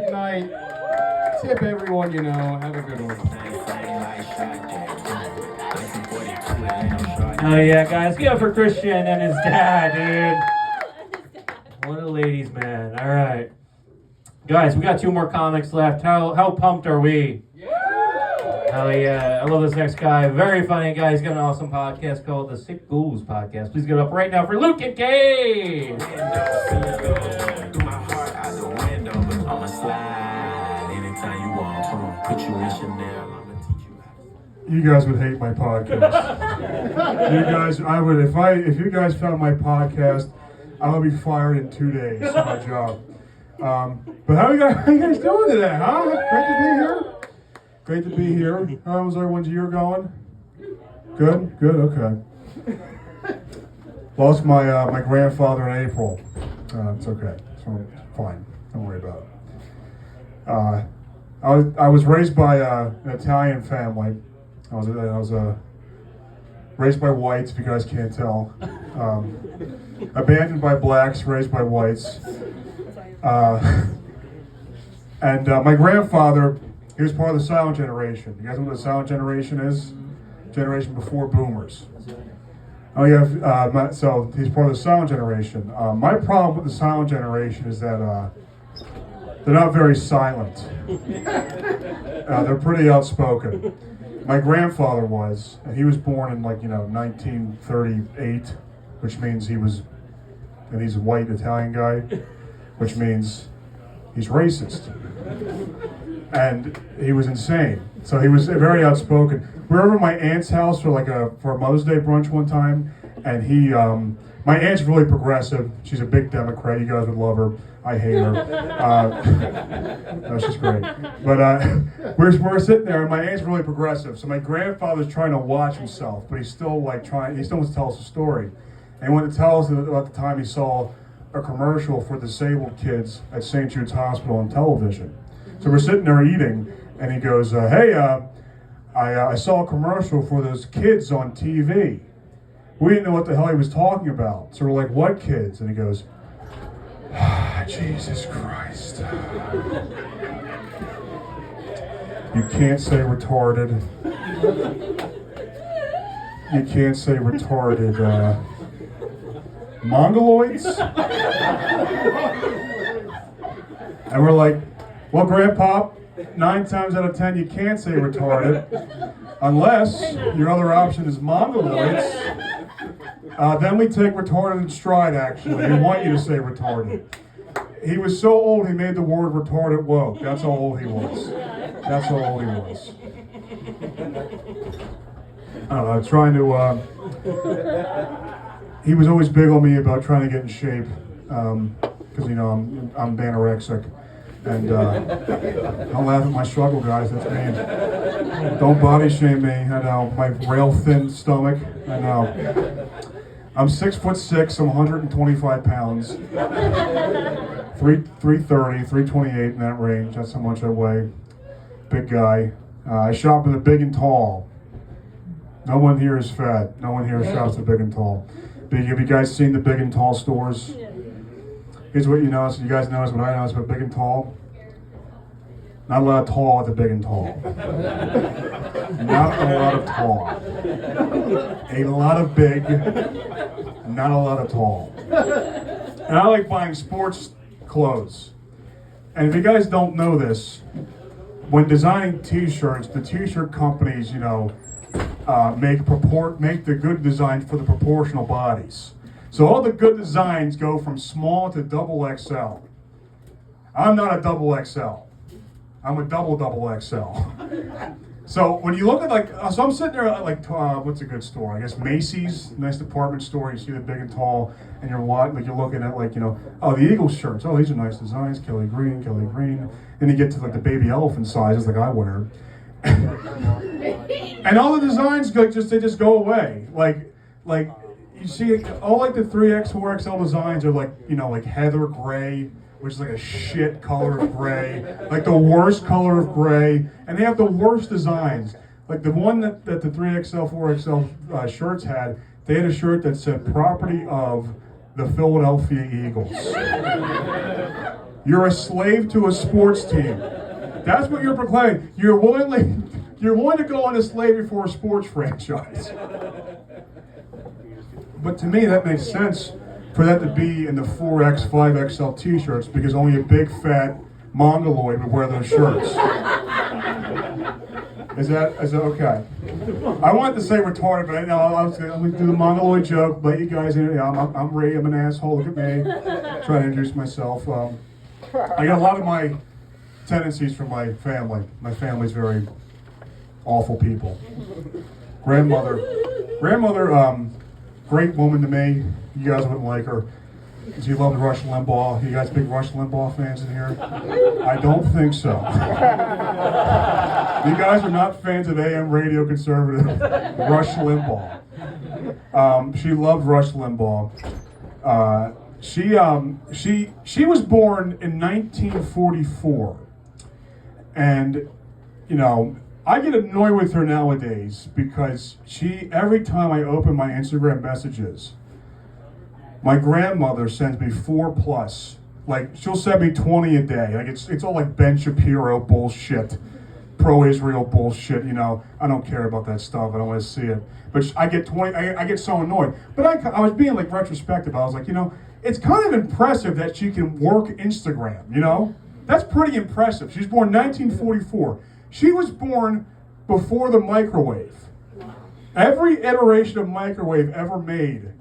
Good night. Tip everyone you know. Have a good one. Oh yeah, guys, give it up for Christian and his dad, dude. One of the ladies, man. All right, guys, we got 2 more comics left. How pumped are we? Hell yeah! I love this next guy. Very funny guy. He's got an awesome podcast called the Sick Ghouls Podcast. Please give it up right now for Luke and Kay. You guys would hate my podcast. You guys, I would if you guys found my podcast, I would be fired in 2 days from my job. But how you guys doing today, huh? Great to be here. Great to be here. How was everyone's year going? Good, okay. Lost my grandfather in April. It's okay. So fine. Don't worry about it. I was raised by an Italian family. I was raised by whites, if you guys can't tell. Abandoned by blacks, raised by whites. And my grandfather, he was part of the silent generation. You guys know what the silent generation is? Generation before boomers. Oh yeah, so he's part of the silent generation. My problem with the silent generation is that they're not very silent. They're pretty outspoken. My grandfather was, and he was born in 1938, which means he's a white Italian guy, which means he's racist. And he was insane. So he was very outspoken. We were over at my aunt's house for a Mother's Day brunch one time, and my aunt's really progressive. She's a big Democrat. You guys would love her. I hate her. No, she's great. But we're sitting there, and my aunt's really progressive. So my grandfather's trying to watch himself, but he's still trying. He still wants to tell us a story. And he wanted to tell us about the time he saw a commercial for disabled kids at St. Jude's Hospital on television. So we're sitting there eating, and he goes, "Hey, I saw a commercial for those kids on TV." We didn't know what the hell he was talking about. So we're like, "What kids?" And he goes, "Jesus Christ. You can't say retarded. You can't say retarded, Mongoloids?" And we're like, "Well, Grandpa, 9 times out of 10 you can't say retarded, unless your other option is Mongoloids. Then we take retarded in stride, actually. We want you to say retarded." He was so old he made the word retarded woke. That's how old he was. That's how old he was. I don't know, trying to, he was always big on me about trying to get in shape, because, I'm anorexic. And don't laugh at my struggle, guys. That's mean. Don't body shame me. I know, my rail thin stomach. I know. I'm 6'6". I'm 125 pounds. 330, 328 in that range. That's how much I weigh. Big guy. I shop in the big and tall. No one here is fat. No one here shops at big and tall. Have you guys seen the big and tall stores? Here's what you notice. You guys notice what I notice about big and tall? Not a lot of tall at the big and tall. Not a lot of tall. A lot of big, not a lot of tall. And I like buying sports clothes. And if you guys don't know this, when designing t-shirts, the t-shirt companies, make the good designs for the proportional bodies. So all the good designs go from small to double XL. I'm not a double XL. I'm a double XL. So when you look at so I'm sitting there at what's a good store? I guess Macy's, nice department store. You see the big and tall, and you're looking at oh, the Eagles shirts. Oh, these are nice designs. Kelly Green. Then you get to the baby elephant sizes like I wear, and all the designs they just go away. You see all the 3X, 4XL designs are like heather gray, which is like a shit color of gray, like the worst color of gray, and they have the worst designs. Like the one that the 3XL, 4XL shirts had, they had a shirt that said "Property of the Philadelphia Eagles." You're a slave to a sports team. That's what you're proclaiming. You're willing to go into slavery for a sports franchise. But to me, that makes sense for that to be in the 4X, 5XL t-shirts because only a big fat mongoloid would wear those shirts. Is that okay? I wanted to say retarded, but I'm going to do the mongoloid joke, let you guys in. I'm Ray, I'm an asshole, look at me. Trying to introduce myself. I got a lot of my tendencies from my family. My family's very awful people. Grandmother, great woman to me. You guys wouldn't like her. She loved Rush Limbaugh. You guys big Rush Limbaugh fans in here? I don't think so. You guys are not fans of AM radio conservative Rush Limbaugh. She loved Rush Limbaugh. She was born in 1944, and I get annoyed with her nowadays because every time I open my Instagram messages, my grandmother sends me 4+. Like, she'll send me 20 a day. Like, it's all like Ben Shapiro bullshit, pro-Israel bullshit. I don't care about that stuff. I don't want to see it. But I get 20. I get so annoyed. But I was being like retrospective. I was like, it's kind of impressive that she can work Instagram. That's pretty impressive. She was born 1944. She was born before the microwave. Every iteration of microwave ever made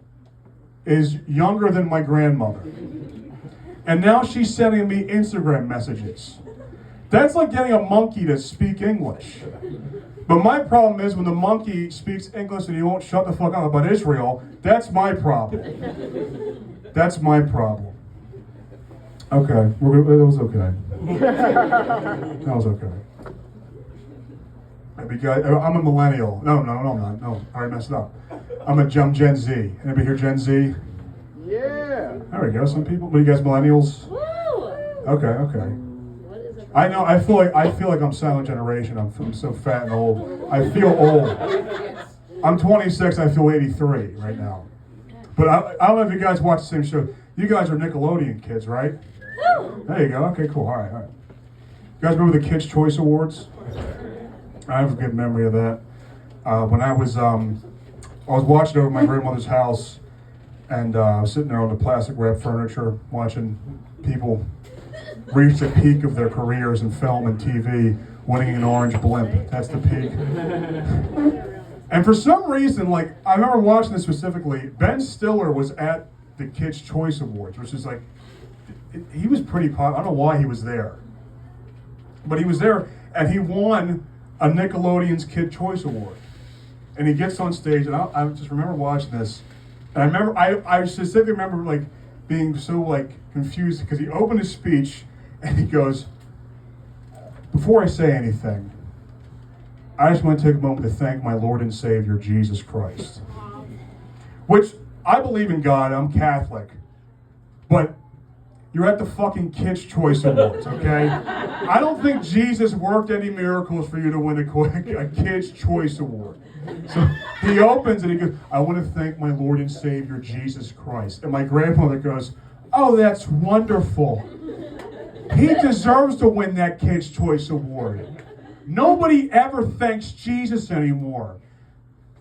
is younger than my grandmother. And now she's sending me Instagram messages. That's like getting a monkey to speak English. But my problem is when the monkey speaks English and he won't shut the fuck up about Israel, that's my problem. That's my problem. Okay, that was okay. That was okay. I'm a millennial. No, I'm not. No, I already messed it up. I'm Gen Z. Anybody here Gen Z? Yeah. There we go. Some people. But you guys millennials? Woo! Okay. What is it? I know. I feel like I'm silent generation. I'm so fat and old. I feel old. I'm 26. I feel 83 right now. But I don't know if you guys watch the same show. You guys are Nickelodeon kids, right? Woo! There you go. Okay, cool. All right. You guys remember the Kids' Choice Awards? I have a good memory of that. When I was watching over at my grandmother's house, and I was sitting there on the plastic wrap furniture, watching people reach the peak of their careers in film and TV, winning an orange blimp. That's the peak. And for some reason, I remember watching this specifically. Ben Stiller was at the Kids' Choice Awards, which is he was pretty popular. I don't know why he was there, but he was there, and he won a Nickelodeon's Kid Choice Award. And he gets on stage, and I just remember watching this. And I specifically remember being so confused because he opened his speech and he goes, "Before I say anything, I just want to take a moment to thank my Lord and Savior, Jesus Christ." Which, I believe in God, I'm Catholic, but you're at the fucking Kids' Choice Awards, okay? I don't think Jesus worked any miracles for you to win a Kids' Choice Award. So he opens and he goes, "I want to thank my Lord and Savior, Jesus Christ." And my grandmother goes, "Oh, that's wonderful. He deserves to win that Kids' Choice Award. Nobody ever thanks Jesus anymore."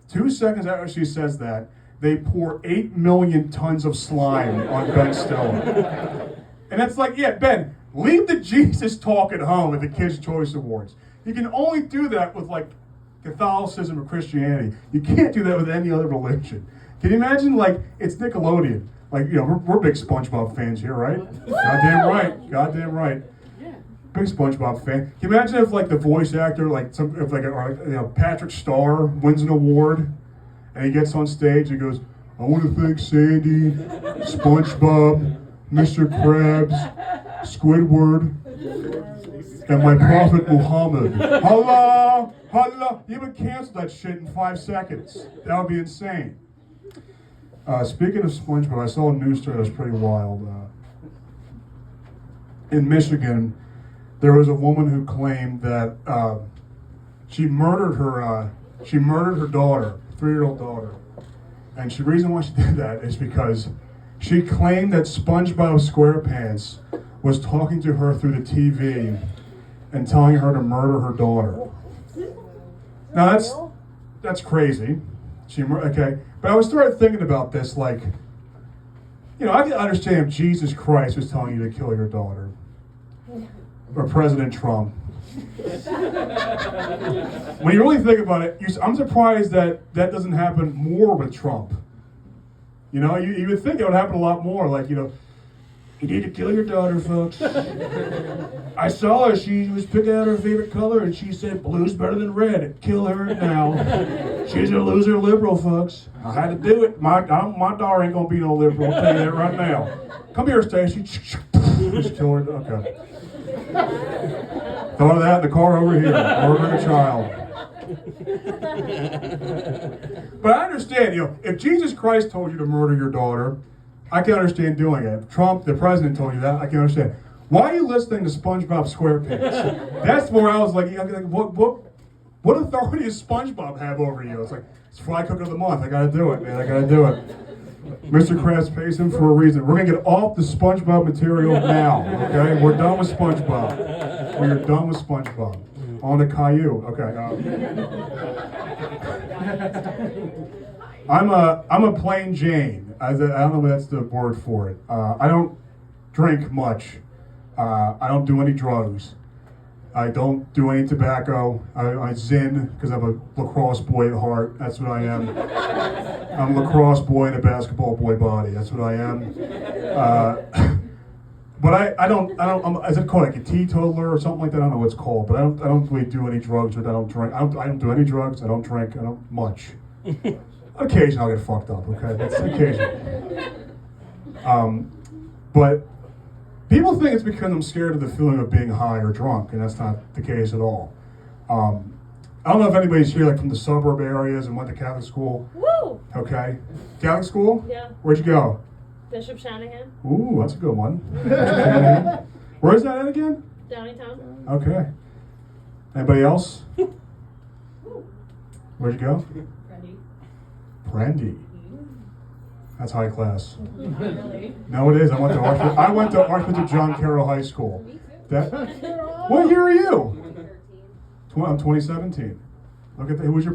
2 seconds after she says that, they pour 8 million tons of slime on Ben Stiller. And it's yeah, Ben, leave the Jesus talk at home at the Kids' Choice Awards. You can only do that with Catholicism or Christianity. You can't do that with any other religion. Can you imagine it's Nickelodeon? We're big SpongeBob fans here, right? Goddamn right. Big SpongeBob fan. Can you imagine if the voice actor, Patrick Starr wins an award and he gets on stage and goes, "I want to thank Sandy, SpongeBob, Mr. Krabs, Squidward, and my prophet Muhammad. Allah, Allah." You would cancel that shit in 5 seconds. That would be insane. Speaking of SpongeBob, I saw a news story that was pretty wild. In Michigan, there was a woman who claimed that she murdered her daughter, 3-year-old daughter. And the reason why she did that is because she claimed that SpongeBob SquarePants was talking to her through the TV and telling her to murder her daughter. Now that's crazy. Okay, but I was started thinking about this, like, you know, I can understand if Jesus Christ was telling you to kill your daughter, or President Trump. When you really think about it, I'm surprised that doesn't happen more with Trump. You know, you would think it would happen a lot more, like, you know, you need to kill your daughter, folks. I saw her, she was picking out her favorite color and she said blue's better than red. Kill her now. She's a loser liberal, folks. I had to do it. My daughter ain't gonna be no liberal, I'll tell you that right now. Come here, Stacy. Just kill her, okay. Thought of that in the car over here, murdering a child. But I understand, you know, if Jesus Christ told you to murder your daughter, I can understand doing it. If Trump, the president, told you that, I can understand. Why are you listening to SpongeBob SquarePants? That's where I was like, what authority does SpongeBob have over you? It's like, it's Fry Cook of the Month. I gotta do it, man. I gotta do it. Mr. Krabs pays him for a reason. We're gonna get off the SpongeBob material now, okay? We're done with SpongeBob. We are done with SpongeBob. On to Caillou. Okay. I'm a plain Jane. I don't know if that's the word for it. I don't drink much. I don't do any drugs. I don't do any tobacco. I zin because I'm a lacrosse boy at heart. That's what I am. I'm a lacrosse boy in a basketball boy body. That's what I am. But I don't. Is it called like a teetotaler or something like that? I don't know what it's called. But I don't really do any drugs. Or I don't drink. I don't do any drugs. I don't drink. I don't much. Occasionally I'll get fucked up, okay? That's occasional. But people think it's because I'm scared of the feeling of being high or drunk, and that's not the case at all. I don't know if anybody's here like from the suburb areas and went to Catholic school. Woo! Okay. Catholic school? Yeah. Where'd you go? Bishop Shanahan, Ooh, that's a good one. Where is that at again? Downtown. Okay. Anybody else? Where'd you go? Brandy. That's high class. Really? No, it is. I went to Archbishop John Carroll High School. What year are you? I'm 2017. Look at that. Who was your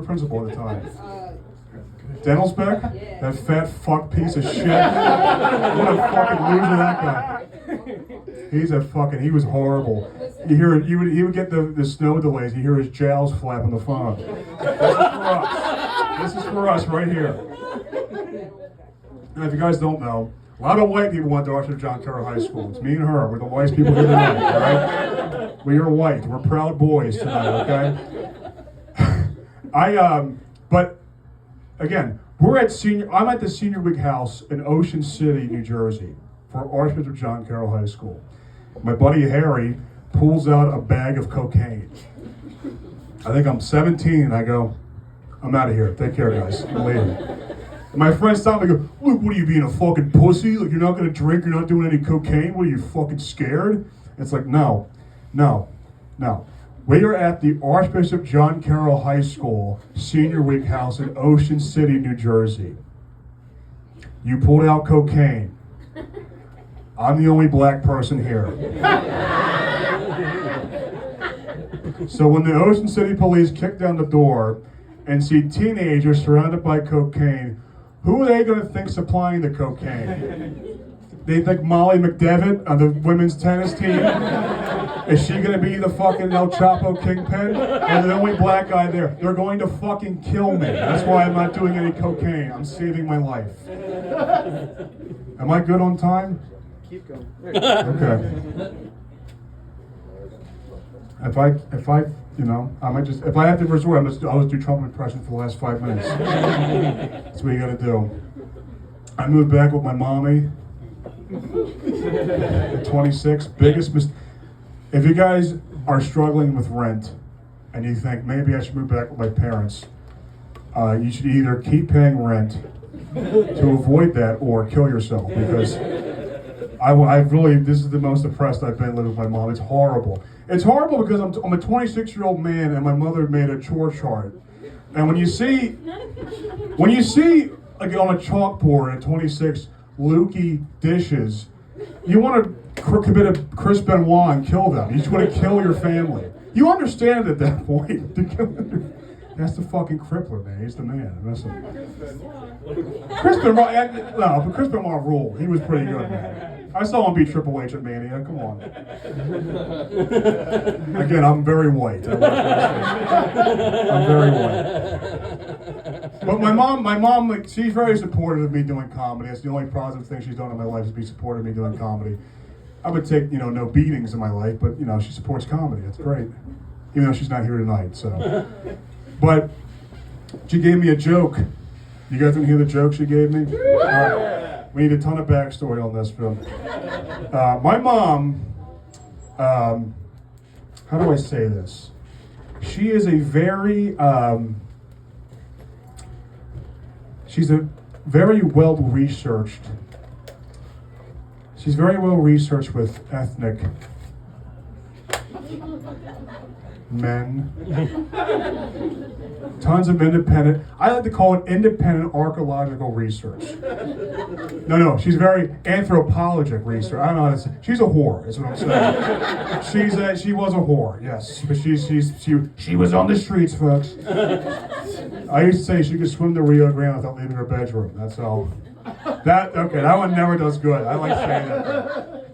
principal at the time? Dental Spec? That fat fuck piece of shit. What a fucking loser that guy. He was horrible. He would get the snow delays. You hear his jowls flap on the phone. This is for us right here. And if you guys don't know, a lot of white people went to Archbishop John Carroll High School. It's me and her. We're the whitest people here tonight, all right? We are white. We're proud boys tonight, okay? But again, I'm at the Senior Week House in Ocean City, New Jersey, for Archbishop John Carroll High School. My buddy Harry pulls out a bag of cocaine. I think I'm 17, and I go, I'm out of here. Take care, guys. I'm leaving. And my friends stop me and go, Luke, what are you being, a fucking pussy? Like, you're not going to drink, you're not doing any cocaine? What are you, fucking scared? It's like, no. We are at the Archbishop John Carroll High School Senior Week House in Ocean City, New Jersey. You pulled out cocaine. I'm the only black person here. So when the Ocean City police kick down the door and see teenagers surrounded by cocaine, who are they going to think supplying the cocaine? They think Molly McDevitt on the women's tennis team? Is she going to be the fucking El Chapo kingpin? Or the only black guy there? They're going to fucking kill me. That's why I'm not doing any cocaine. I'm saving my life. Am I good on time? Keep going. Okay. If I, you know, I might just, if I have to resort, I'll just do Trump impression for the last 5 minutes. That's what you gotta do. I moved back with my mommy at 26. Biggest mistake. If you guys are struggling with rent and you think maybe I should move back with my parents, you should either keep paying rent to avoid that or kill yourself, because this is the most depressed I've been living with my mom. It's horrible. It's horrible because I'm a 26-year-old man and my mother made a chore chart. And when you see like on a chalkboard at 26 looky dishes, you want to committed Chris Benoit and kill them. You just want to kill your family. You understand at that point. That's the fucking crippler, man. He's the man. Listen. Chris Benoit, no, but Chris Benoit ruled. He was pretty good, man. I saw him beat Triple H at Mania. Come on. Again, I'm very white. I'm very white. But my mom, like, she's very supportive of me doing comedy. That's the only positive thing she's done in my life is be supportive of me doing comedy. I would take, no beatings in my life, but, she supports comedy. That's great. Even though she's not here tonight, so. But she gave me a joke. You guys want to hear the joke she gave me? All right. We need a ton of backstory on this film. My mom, how do I say this? She is a very, she's a very well-researched, she's very well-researched with ethnic men. Tons of independent, I like to call it independent archaeological research. No, she's very anthropologic research. I don't know how to say. She's a whore, is what I'm saying. She was a whore, yes. But she was on the streets, folks. I used to say she could swim the Rio Grande without leaving her bedroom. That's all. That one never does good. I like saying that.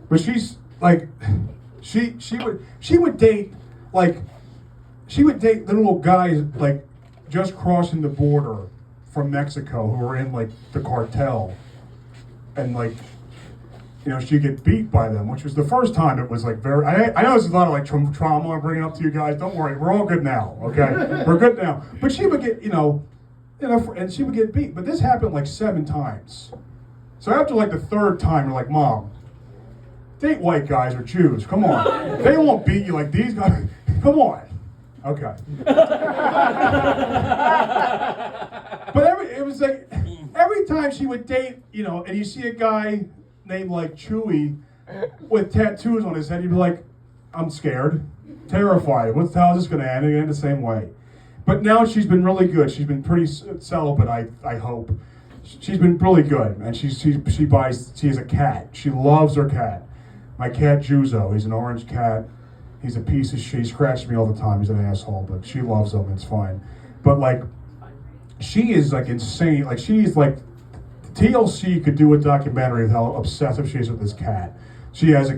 But she's like, she would date little guys like just crossing the border from Mexico who were in like the cartel, and like she'd get beat by them, which was the first time it was like very. I know this is a lot of like trauma I'm bringing up to you guys. Don't worry, we're all good now. Okay, we're good now. But she would get and she would get beat. But this happened like 7 times. So after like the 3rd time, you're like, Mom, date white guys or Jews. Come on, they won't beat you like these guys. Come on. Okay. But it was like every time she would date, and you see a guy named like Chewy with tattoos on his head, you'd be like, I'm scared, terrified. How is this going to end? It'll end the same way. But now she's been really good. She's been pretty celibate, I hope. She's been really good, and she has a cat. She loves her cat. My cat Juzo, he's an orange cat. He's a piece of shit. He scratches me all the time. He's an asshole, but she loves him. It's fine. But like, she is like insane. Like she's like, TLC could do a documentary of how obsessive she is with this cat. She has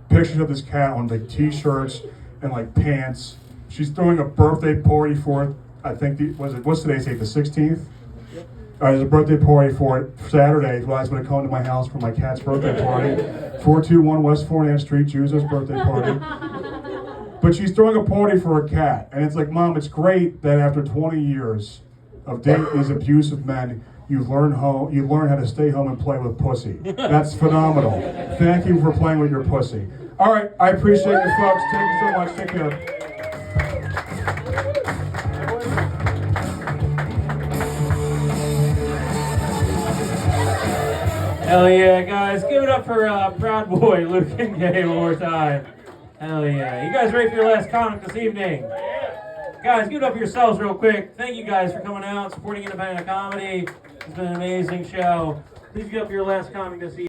pictures of this cat on like t-shirts and like pants. She's throwing a birthday party for it. I think what's today's date? The 16th. There's a birthday party for it Saturday. You guys want to come to my house for my cat's birthday party. 421 West 4th Street, Juzo's birthday party. But she's throwing a party for her cat. And it's like, Mom, it's great that after 20 years of dating these abusive men, you learn how to stay home and play with pussy. That's phenomenal. Thank you for playing with your pussy. All right, I appreciate you folks. Thank you so much. Take care. Hell yeah, guys. Give it up for Proud Boy, Luke and Gay one more time. Hell yeah. You guys ready for your last comic this evening? Guys, give it up for yourselves real quick. Thank you guys for coming out, supporting independent comedy. It's been an amazing show. Please give up your last comic this evening.